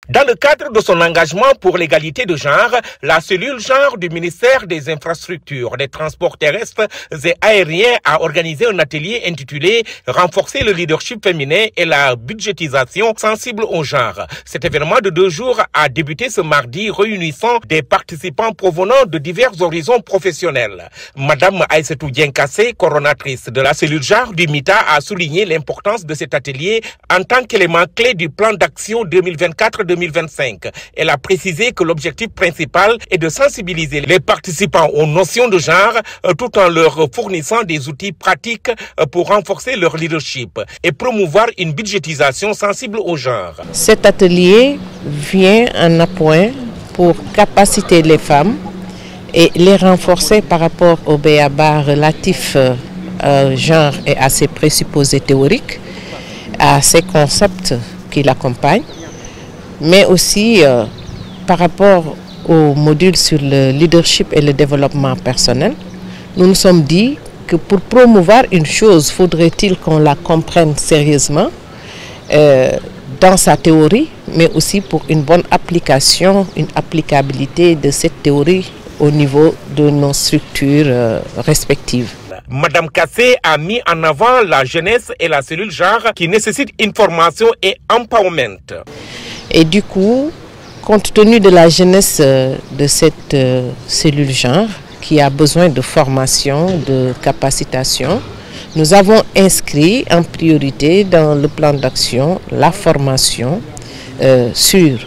Dans le cadre de son engagement pour l'égalité de genre, la cellule genre du ministère des Infrastructures, des Transports terrestres et aériens a organisé un atelier intitulé « Renforcer le leadership féminin et la budgétisation sensible au genre ». Cet événement de 2 jours a débuté ce mardi, réunissant des participants provenant de divers horizons professionnels. Madame Aïssatou Dieng-Kassé, coordonnatrice de la cellule genre du MITA, a souligné l'importance de cet atelier en tant qu'élément clé du plan d'action 2024-2025. Elle a précisé que l'objectif principal est de sensibiliser les participants aux notions de genre tout en leur fournissant des outils pratiques pour renforcer leur leadership et promouvoir une budgétisation sensible au genre. Cet atelier vient en appoint pour capaciter les femmes et les renforcer par rapport au b.a.-ba relatif genre et à ses présupposés théoriques, à ses concepts qui l'accompagnent, mais aussi par rapport au module sur le leadership et le développement personnel. Nous nous sommes dit que pour promouvoir une chose, faudrait-il qu'on la comprenne sérieusement dans sa théorie, mais aussi pour une bonne application, une applicabilité de cette théorie au niveau de nos structures respectives. Madame Kassé a mis en avant la jeunesse et la cellule genre qui nécessitent une formation et empowerment. Et du coup, compte tenu de la jeunesse de cette cellule genre qui a besoin de formation, de capacitation, nous avons inscrit en priorité dans le plan d'action la formation sur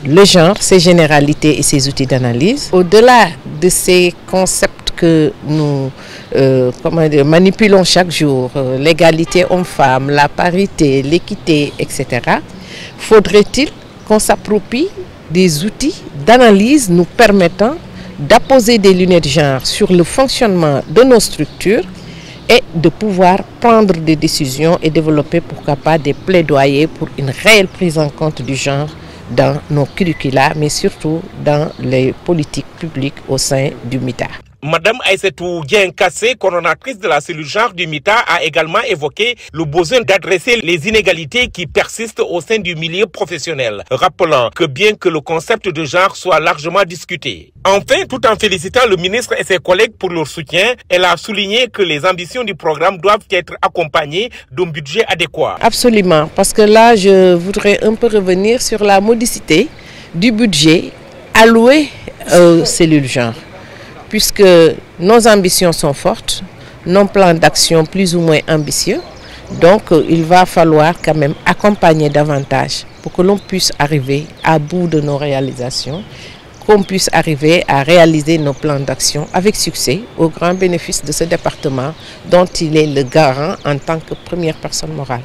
le genre, ses généralités et ses outils d'analyse. Au-delà de ces concepts que nous manipulons chaque jour, l'égalité homme-femme, la parité, l'équité, etc., faudrait-il qu'on s'approprie des outils d'analyse nous permettant d'apposer des lunettes genre sur le fonctionnement de nos structures et de pouvoir prendre des décisions et développer pourquoi pas des plaidoyers pour une réelle prise en compte du genre dans nos curricula, mais surtout dans les politiques publiques au sein du MITA. Madame Aïssatou Dieng-Kassé, coordonnatrice de la cellule genre du MITA, a également évoqué le besoin d'adresser les inégalités qui persistent au sein du milieu professionnel, rappelant que bien que le concept de genre soit largement discuté. Enfin, tout en félicitant le ministre et ses collègues pour leur soutien, elle a souligné que les ambitions du programme doivent être accompagnées d'un budget adéquat. Absolument, parce que là, je voudrais un peu revenir sur la modicité du budget alloué aux cellules genre. Puisque nos ambitions sont fortes, nos plans d'action plus ou moins ambitieux, donc il va falloir quand même accompagner davantage pour que l'on puisse arriver à bout de nos réalisations, qu'on puisse arriver à réaliser nos plans d'action avec succès au grand bénéfice de ce département dont il est le garant en tant que première personne morale.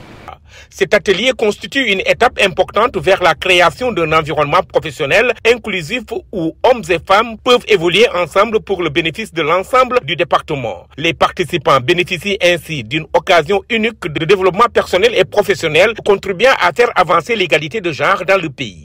Cet atelier constitue une étape importante vers la création d'un environnement professionnel inclusif où hommes et femmes peuvent évoluer ensemble pour le bénéfice de l'ensemble du département. Les participants bénéficient ainsi d'une occasion unique de développement personnel et professionnel contribuant à faire avancer l'égalité de genre dans le pays.